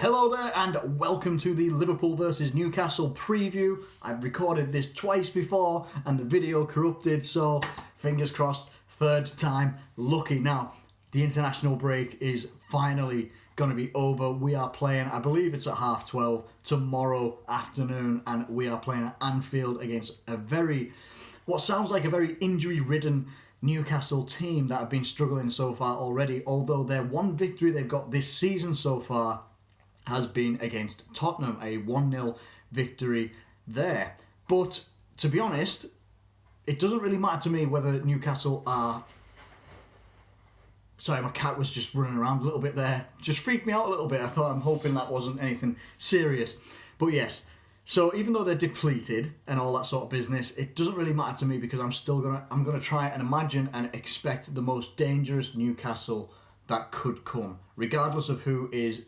Hello there and welcome to the Liverpool versus Newcastle preview. I've recorded this twice before and the video corrupted, so fingers crossed, third time lucky. Now, the international break is finally going to be over. We are playing, I believe it's at 12:30 tomorrow afternoon, and we are playing at Anfield against what sounds like a very injury-ridden Newcastle team that have been struggling so far already, although their one victory they've got this season so far has been against Tottenham, a 1-0 victory there. But to be honest, it doesn't really matter to me whether Newcastle are... Sorry, my cat was just running around a little bit there. Just freaked me out a little bit. I'm hoping that wasn't anything serious. But yes, so even though they're depleted and all that sort of business, it doesn't really matter to me because I'm gonna try and imagine and expect the most dangerous Newcastle that could come, regardless of who is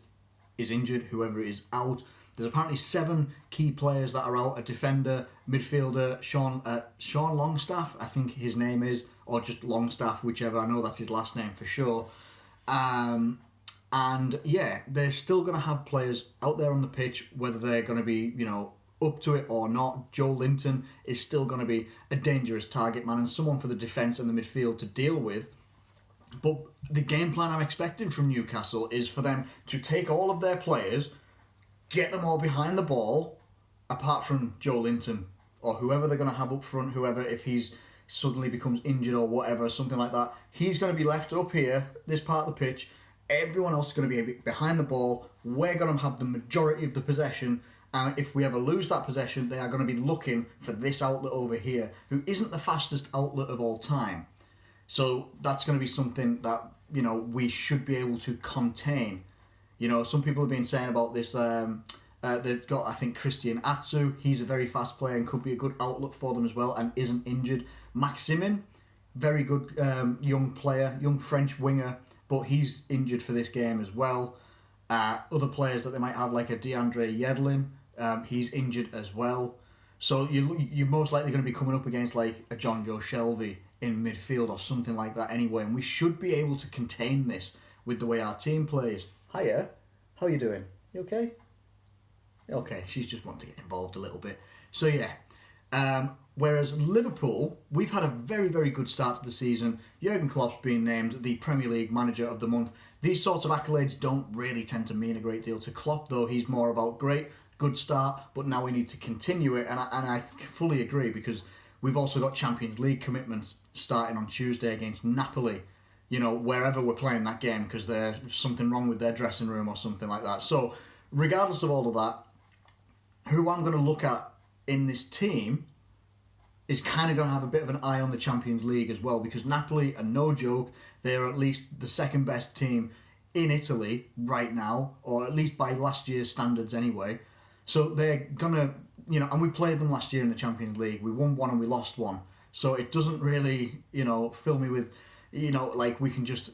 injured, whoever is out. There's apparently 7 key players that are out: a defender, midfielder, Sean Longstaff, I think his name is, or just Longstaff, whichever. I know that's his last name for sure. And yeah, they're still going to have players out there on the pitch, whether they're going to be, up to it or not. Joe Linton is still going to be a dangerous target man and someone for the defence and the midfield to deal with. But the game plan I'm expecting from Newcastle is for them to take all of their players, get them all behind the ball, apart from Joe Linton or whoever they're going to have up front, if he's suddenly becomes injured or whatever, something like that. He's going to be left up here, this part of the pitch. Everyone else is going to be behind the ball. We're going to have the majority of the possession. And if we ever lose that possession, they are going to be looking for this outlet over here, who isn't the fastest outlet of all time. So that's going to be something that, we should be able to contain. Some people have been saying about this, they've got, I think, Christian Atsu. He's a very fast player and could be a good outlet for them as well and isn't injured. Maximin, very good young player, young French winger, but he's injured for this game as well. Other players that they might have, like a DeAndre Yedlin, he's injured as well. So you're most likely going to be coming up against like a John Joe Shelby in midfield or something like that anyway, and we should be able to contain this with the way our team plays. Hiya, how you doing? You okay? Okay, she's just wanting to get involved a little bit. So yeah, whereas Liverpool, we've had a very, very good start to the season. Jurgen Klopp's been named the Premier League Manager of the Month. These sorts of accolades don't really tend to mean a great deal to Klopp, though. He's more about good start, but now we need to continue it, and I fully agree, because we've also got Champions League commitments starting on Tuesday against Napoli, wherever we're playing that game, because there's something wrong with their dressing room or something like that. So regardless of all of that, who I'm going to look at in this team is kind of going to have a bit of an eye on the Champions League as well, because Napoli are no joke. They're at least the second best team in Italy right now, or at least by last year's standards anyway. So they're going to, and we played them last year in the Champions League. We won one and we lost one. So it doesn't really, fill me with, like we can just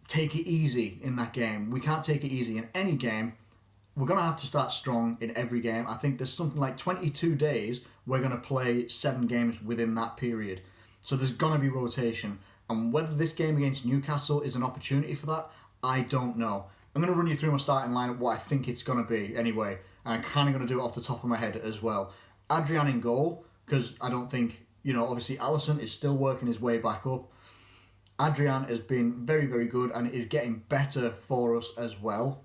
take it easy in that game. We can't take it easy in any game. We're going to have to start strong in every game. I think there's something like 22 days. We're going to play 7 games within that period. So there's going to be rotation. And whether this game against Newcastle is an opportunity for that, I don't know. I'm going to run you through my starting lineup, what I think it's going to be anyway. And I'm kind of going to do it off the top of my head as well. Adrian in goal, because I don't think, obviously Alisson is still working his way back up. Adrian has been very, very good and is getting better for us as well.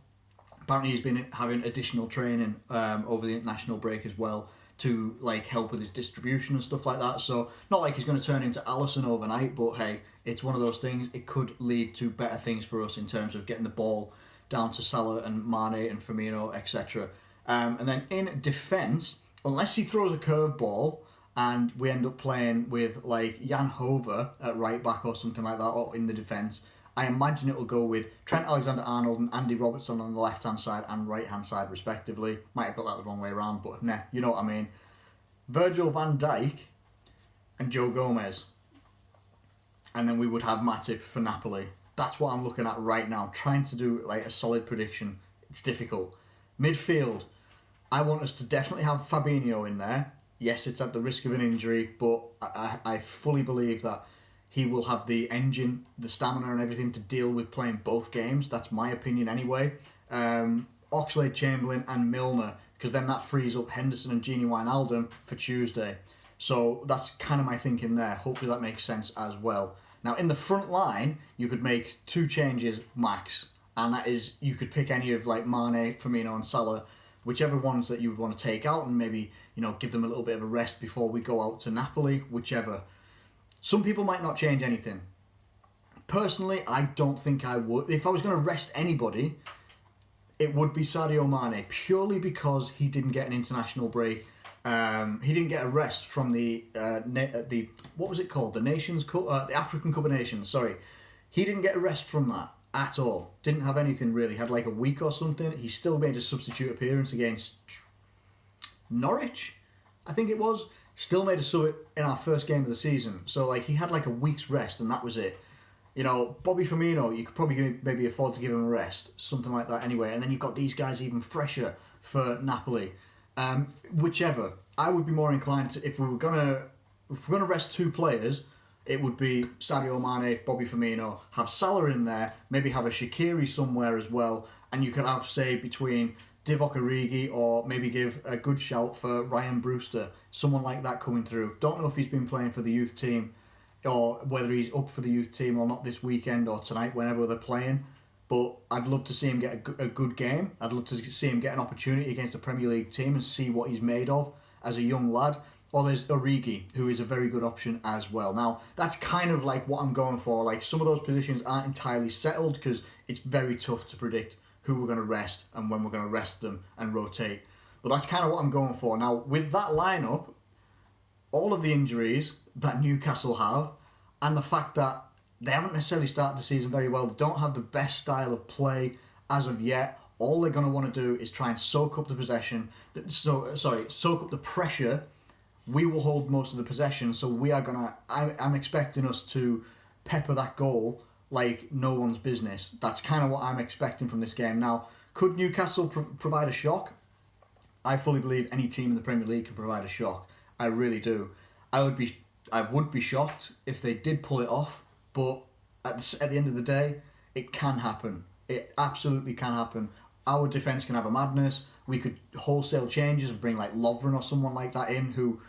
Apparently he's been having additional training over the international break as well to help with his distribution and stuff like that. So not like he's going to turn into Alisson overnight, but hey, it's one of those things. It could lead to better things for us in terms of getting the ball down to Salah and Mane and Firmino, etc. And then in defence, unless he throws a curveball and we end up playing with Jan Hover at right back or something like that, or in the defence, I imagine it will go with Trent Alexander-Arnold and Andy Robertson on the left-hand side and right-hand side, respectively. Might have got that the wrong way around, but nah, you know what I mean. Virgil van Dijk and Joe Gomez. And then we would have Matip for Napoli. That's what I'm looking at right now. Trying to do a solid prediction. It's difficult. Midfield, I want us to definitely have Fabinho in there. Yes, it's at the risk of an injury, but I fully believe that he will have the engine, the stamina and everything to deal with playing both games. That's my opinion anyway. Oxlade-Chamberlain and Milner, because then that frees up Henderson and Gini Wijnaldum for Tuesday. So that's kind of my thinking there. Hopefully that makes sense as well. Now, in the front line, you could make 2 changes max, and that is, you could pick any of like Mane, Firmino and Salah, whichever ones that you would want to take out, and maybe, you know, give them a little bit of a rest before we go out to Napoli, whichever. Some people might not change anything. Personally, I don't think I would. If I was going to rest anybody, it would be Sadio Mane, purely because he didn't get an international break. He didn't get a rest from the what was it called? The Nations Cup, the African Cup of Nations. Sorry, he didn't get a rest from that at all. Didn't have anything really. Had like a week or something. He still made a substitute appearance against Norwich, I think it was. Still made a sub in our first game of the season. So like he had like a week's rest and that was it. You know, Bobby Firmino, you could probably maybe afford to give him a rest, something like that anyway. And then you've got these guys even fresher for Napoli. Whichever, I would be more inclined to, if we're gonna rest 2 players, it would be Sadio Mane, Bobby Firmino, have Salah in there, maybe have a Shaqiri somewhere as well, and you could have, say, between Divock Origi or maybe give a good shout for Rhian Brewster, someone like that coming through. Don't know if he's been playing for the youth team or whether he's up for the youth team or not this weekend or tonight, whenever they're playing. But I'd love to see him get a good game. I'd love to see him get an opportunity against a Premier League team and see what he's made of as a young lad. Or there's Origi, who is a very good option as well. Now, that's kind of like what I'm going for. Like, some of those positions aren't entirely settled because it's very tough to predict who we're going to rest and when we're going to rest them and rotate. But that's kind of what I'm going for. Now, with that lineup, all of the injuries that Newcastle have, and the fact that they haven't necessarily started the season very well. They don't have the best style of play as of yet. All they're going to want to do is try and soak up the possession. Soak up the pressure. We will hold most of the possession, so we are going to... I'm expecting us to pepper that goal like no one's business. That's kind of what I'm expecting from this game. Now, could Newcastle provide a shock? I fully believe any team in the Premier League can provide a shock. I really do. I would be shocked if they did pull it off. But at the end of the day, it can happen. It absolutely can happen. Our defence can have a madness. We could wholesale changes and bring like Lovren or someone like that in who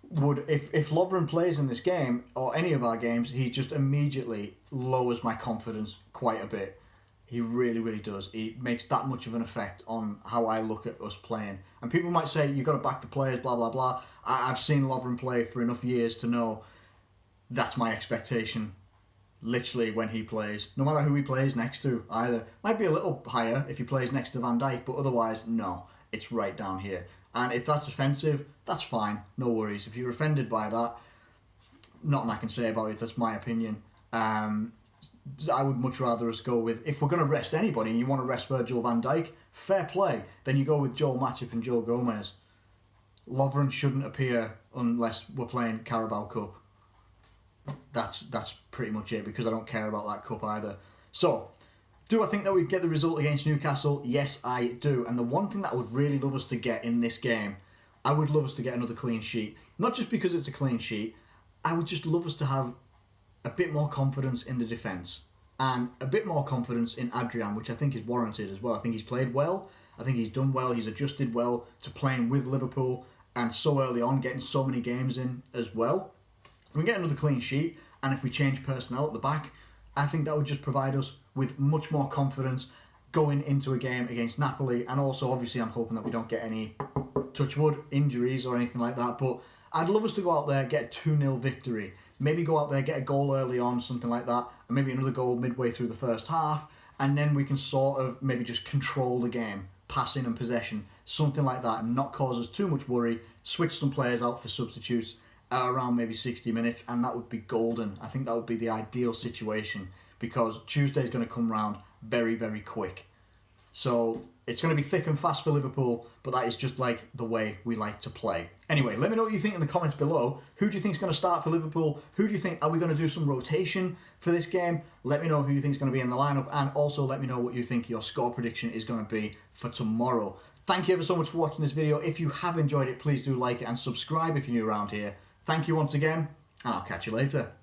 would, if Lovren plays in this game or any of our games, he just immediately lowers my confidence quite a bit. He really, really does. He makes that much of an effect on how I look at us playing. And people might say, you've got to back the players, blah, blah, blah. I've seen Lovren play for enough years to know that's my expectation. Literally when he plays, no matter who he plays next to either. Might be a little higher if he plays next to Van Dijk, but otherwise, no, it's right down here. And if that's offensive, that's fine, no worries. If you're offended by that, nothing I can say about it, that's my opinion. I would much rather us go with, if we're going to rest anybody and you want to rest Virgil van Dijk, fair play, then you go with Joel Matip and Joe Gomez. Lovren shouldn't appear unless we're playing Carabao Cup. That's pretty much it, because I don't care about that cup either. So, do I think that we get the result against Newcastle? Yes, I do. And the one thing that I would really love us to get in this game, I would love us to get another clean sheet. Not just because it's a clean sheet, I would just love us to have a bit more confidence in the defence and a bit more confidence in Adrian, which I think is warranted as well. I think he's played well. I think he's done well. He's adjusted well to playing with Liverpool and so early on, getting so many games in as well. We get another clean sheet, and if we change personnel at the back, I think that would just provide us with much more confidence going into a game against Napoli. And also, obviously, I'm hoping that we don't get any, touch wood, injuries or anything like that. But I'd love us to go out there, get a 2-0 victory. Maybe go out there, get a goal early on, something like that. And maybe another goal midway through the first half. And then we can sort of maybe just control the game, passing and possession, something like that, and not cause us too much worry. Switch some players out for substitutes at around maybe 60 minutes, and that would be golden. I think that would be the ideal situation, because Tuesday's going to come round very, very quick. So it's going to be thick and fast for Liverpool, but that is just like the way we like to play. Anyway, let me know what you think in the comments below. Who do you think is going to start for Liverpool? Who do you think, are we going to do some rotation for this game? Let me know who you think is going to be in the lineup, and also let me know what you think your score prediction is going to be for tomorrow. Thank you ever so much for watching this video. If you have enjoyed it, please do like it and subscribe if you're new around here. Thank you once again, and I'll catch you later.